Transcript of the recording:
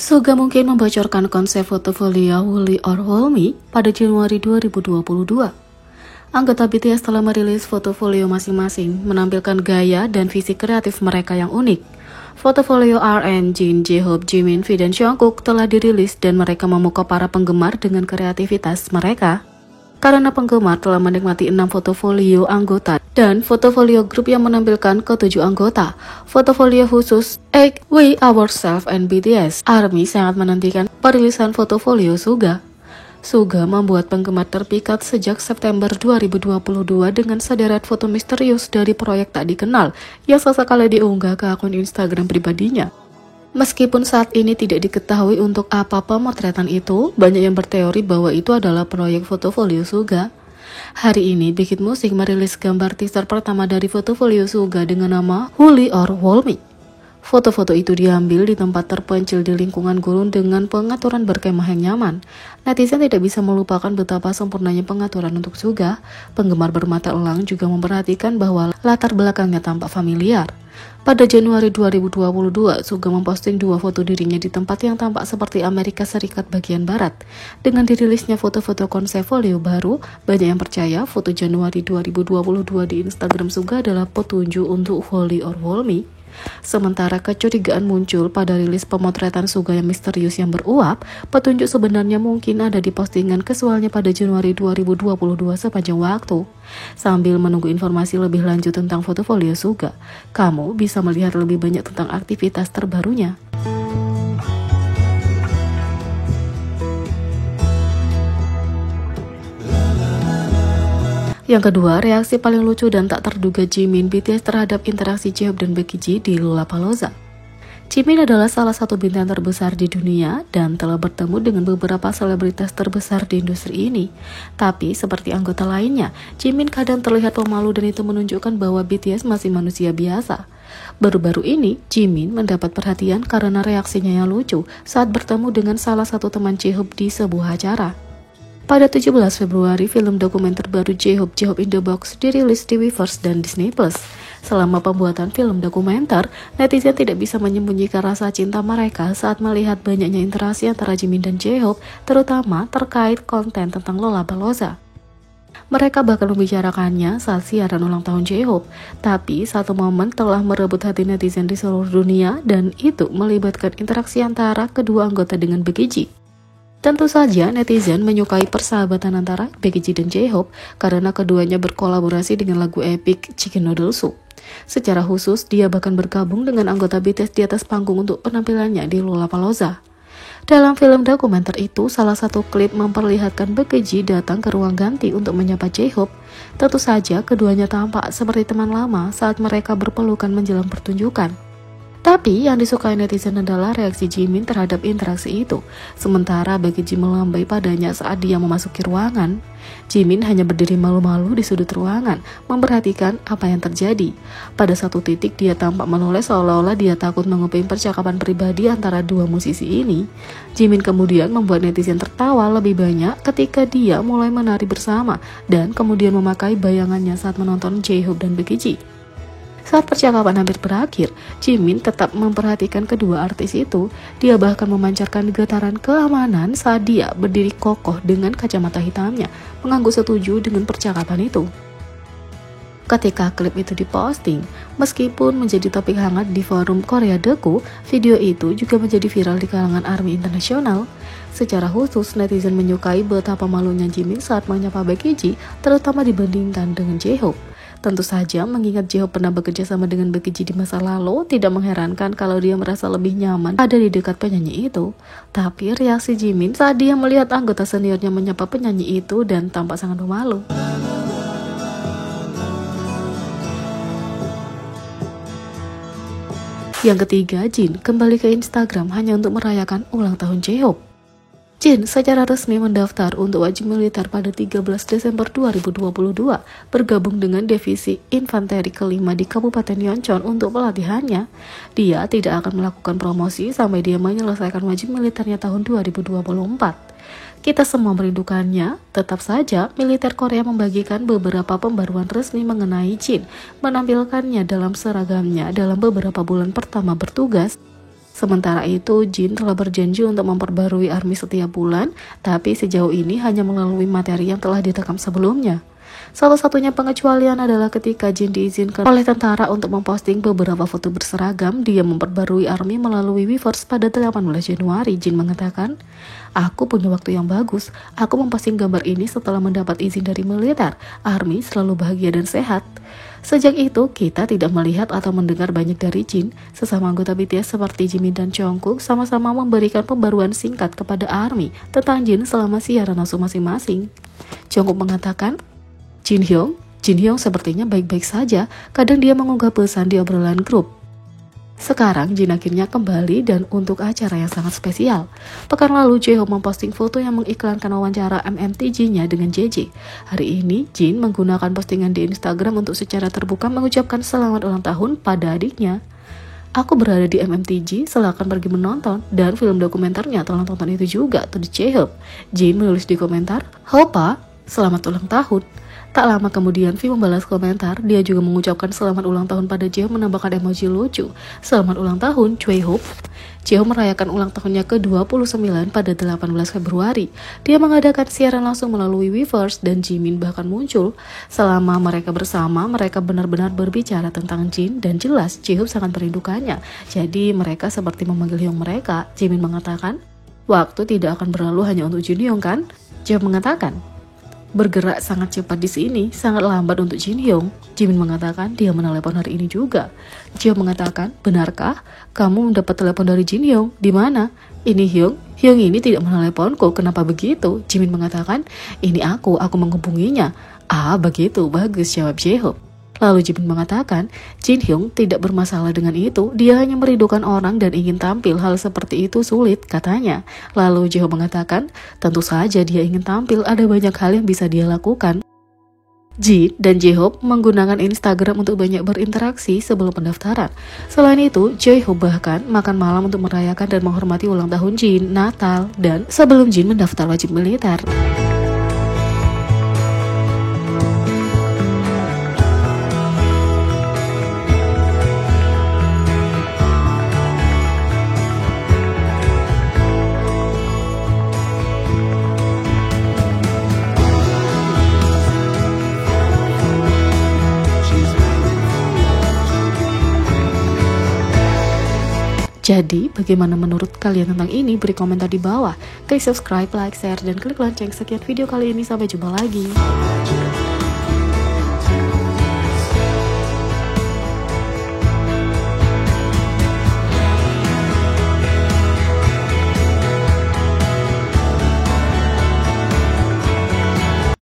Suga mungkin membocorkan konsep fotofolio Wholly or Hold Me pada Januari 2022. Anggota BTS telah merilis fotofolio masing-masing, menampilkan gaya dan visi kreatif mereka yang unik. Fotofolio RM, Jin, J-Hope, Jimin, V, dan Jungkook telah dirilis dan mereka memukau para penggemar dengan kreativitas mereka. Karena penggemar telah menikmati 6 fotofolio anggota dan fotofolio grup yang menampilkan ke-7 anggota. Fotofolio khusus We, Ourselves, and BTS ARMY sangat menantikan perilisan fotofolio Suga. Suga membuat penggemar terpikat sejak September 2022 dengan sederet foto misterius dari proyek tak dikenal yang sesekali diunggah ke akun Instagram pribadinya. Meskipun saat ini tidak diketahui untuk apa pemotretan itu, banyak yang berteori bahwa itu adalah proyek fotofolio Suga. Hari ini, Big Hit Music merilis gambar teaser pertama dari fotofolio Suga dengan nama Wholly or Hold Me. Foto-foto itu diambil di tempat terpencil di lingkungan gurun dengan pengaturan berkemah yang nyaman. Netizen tidak bisa melupakan betapa sempurnanya pengaturan untuk Suga. Penggemar bermata elang juga memperhatikan bahwa latar belakangnya tampak familiar. Pada Januari 2022, Suga memposting 2 foto dirinya di tempat yang tampak seperti Amerika Serikat bagian barat. Dengan dirilisnya foto-foto konsep folio baru, banyak yang percaya foto Januari 2022 di Instagram Suga adalah petunjuk untuk Wholly or Hold Me. Sementara kecurigaan muncul pada rilis pemotretan Suga yang misterius yang beruap, petunjuk sebenarnya mungkin ada di postingan kesualnya pada Januari 2022 sepanjang waktu. Sambil menunggu informasi lebih lanjut tentang fotofolio Suga, kamu bisa melihat lebih banyak tentang aktivitas terbarunya. Yang kedua, reaksi paling lucu dan tak terduga Jimin BTS terhadap interaksi J-Hope dan Becky G di Lollapalooza. Jimin adalah salah satu bintang terbesar di dunia dan telah bertemu dengan beberapa selebritas terbesar di industri ini. Tapi seperti anggota lainnya, Jimin kadang terlihat pemalu dan itu menunjukkan bahwa BTS masih manusia biasa. Baru-baru ini, Jimin mendapat perhatian karena reaksinya yang lucu saat bertemu dengan salah satu teman J-Hope di sebuah acara. Pada 17 Februari, film dokumenter baru J-Hope in the Box dirilis di Weverse dan Disney+. Selama pembuatan film dokumenter, netizen tidak bisa menyembunyikan rasa cinta mereka saat melihat banyaknya interaksi antara Jimin dan J-Hope, terutama terkait konten tentang Lollapalooza. Mereka bahkan membicarakannya saat siaran ulang tahun J-Hope, tapi satu momen telah merebut hati netizen di seluruh dunia dan itu melibatkan interaksi antara kedua anggota dengan Becky G. Tentu saja netizen menyukai persahabatan antara Becky G dan J-Hope karena keduanya berkolaborasi dengan lagu epik Chicken Noodle Soup. Secara khusus, dia bahkan bergabung dengan anggota BTS di atas panggung untuk penampilannya di Lollapalooza. Dalam film dokumenter itu, salah satu klip memperlihatkan Becky G datang ke ruang ganti untuk menyapa J-Hope. Tentu saja keduanya tampak seperti teman lama saat mereka berpelukan menjelang pertunjukan. Tapi yang disukai netizen adalah reaksi Jimin terhadap interaksi itu. Sementara Becky G melambai padanya saat dia memasuki ruangan. Jimin hanya berdiri malu-malu di sudut ruangan, memperhatikan apa yang terjadi. Pada satu titik dia tampak menoleh seolah-olah dia takut menguping percakapan pribadi antara dua musisi ini. Jimin kemudian membuat netizen tertawa lebih banyak ketika dia mulai menari bersama dan kemudian memakai bayangannya saat menonton J-Hope dan Becky G. Saat percakapan hampir berakhir, Jimin tetap memperhatikan kedua artis itu. Dia bahkan memancarkan getaran keamanan saat dia berdiri kokoh dengan kacamata hitamnya, mengangguk setuju dengan percakapan itu. Ketika klip itu diposting, meskipun menjadi topik hangat di forum Korea Deku, video itu juga menjadi viral di kalangan ARMY internasional. Secara khusus, netizen menyukai betapa malunya Jimin saat menyapa Becky G, terutama dibandingkan dengan J-Hope. Tentu saja, mengingat J-Hope pernah bekerja sama dengan Becky G di masa lalu, tidak mengherankan kalau dia merasa lebih nyaman ada di dekat penyanyi itu. Tapi reaksi Jimin saat dia melihat anggota seniornya menyapa penyanyi itu dan tampak sangat pemalu. Yang ketiga, Jin kembali ke Instagram hanya untuk merayakan ulang tahun J-Hope. Jin secara resmi mendaftar untuk wajib militer pada 13 Desember 2022, bergabung dengan Divisi Infanteri kelima di Kabupaten Yeoncheon untuk pelatihannya. Dia tidak akan melakukan promosi sampai dia menyelesaikan wajib militernya tahun 2024. Kita semua merindukannya. Tetap saja, militer Korea membagikan beberapa pembaruan resmi mengenai Jin, menampilkannya dalam seragamnya dalam beberapa bulan pertama bertugas. Sementara itu, Jin telah berjanji untuk memperbarui ARMY setiap bulan, tapi sejauh ini hanya melalui materi yang telah direkam sebelumnya. Salah satunya pengecualian adalah ketika Jin diizinkan oleh tentara untuk memposting beberapa foto berseragam. Dia memperbarui ARMY melalui Weverse pada 18 Januari. Jin mengatakan, "Aku punya waktu yang bagus. Aku memposting gambar ini setelah mendapat izin dari militer. ARMY selalu bahagia dan sehat." Sejak itu, kita tidak melihat atau mendengar banyak dari Jin. Sesama anggota BTS seperti Jimin dan Jungkook sama-sama memberikan pembaruan singkat kepada ARMY tentang Jin selama siaran langsung masing-masing. Jungkook mengatakan, Jin Hyung sepertinya baik-baik saja, kadang dia mengunggah pesan di obrolan grup. Sekarang Jin akhirnya kembali dan untuk acara yang sangat spesial. Pekan lalu J-Hope memposting foto yang mengiklankan wawancara MMTG-nya dengan JJ. Hari ini Jin menggunakan postingan di Instagram untuk secara terbuka mengucapkan selamat ulang tahun pada adiknya. "Aku berada di MMTG, silakan pergi menonton, dan film dokumenternya tolong tonton itu juga," tulis J-Hope. Jin menulis di komentar, "Hopa, selamat ulang tahun." Tak lama kemudian, V membalas komentar. Dia juga mengucapkan selamat ulang tahun pada J-Hope menambahkan emoji lucu. "Selamat ulang tahun, J-Hope." J-Hope merayakan ulang tahunnya ke-29 pada 18 Februari. Dia mengadakan siaran langsung melalui Weverse dan Jimin bahkan muncul. Selama mereka bersama, mereka benar-benar berbicara tentang Jin dan jelas J-Hope sangat merindukannya. Jadi mereka seperti memanggil Hyung mereka. Jimin mengatakan, "Waktu tidak akan berlalu hanya untuk Jin Hyung kan?" J-Hope mengatakan, "Bergerak sangat cepat di sini, sangat lambat untuk Jin Hyung." Jimin mengatakan dia menelepon hari ini juga. J-Hope mengatakan, "Benarkah kamu mendapat telepon dari Jin Hyung? Di mana?" "Ini Hyung. Hyung ini tidak meneleponku. Kenapa begitu?" Jimin mengatakan, "Ini aku menghubunginya." "Ah, begitu, bagus," jawab J-Hope. Lalu Jimin mengatakan, Jin Hyung tidak bermasalah dengan itu, dia hanya merindukan orang dan ingin tampil. Hal seperti itu sulit, katanya. Lalu J-Hope mengatakan, tentu saja dia ingin tampil, ada banyak hal yang bisa dia lakukan. Jin dan J-Hope menggunakan Instagram untuk banyak berinteraksi sebelum pendaftaran. Selain itu, J-Hope bahkan makan malam untuk merayakan dan menghormati ulang tahun Jin, Natal, dan sebelum Jin mendaftar wajib militer. Jadi, bagaimana menurut kalian tentang ini? Beri komentar di bawah. Klik subscribe, like, share, dan klik lonceng. Sekian video kali ini. Sampai jumpa lagi.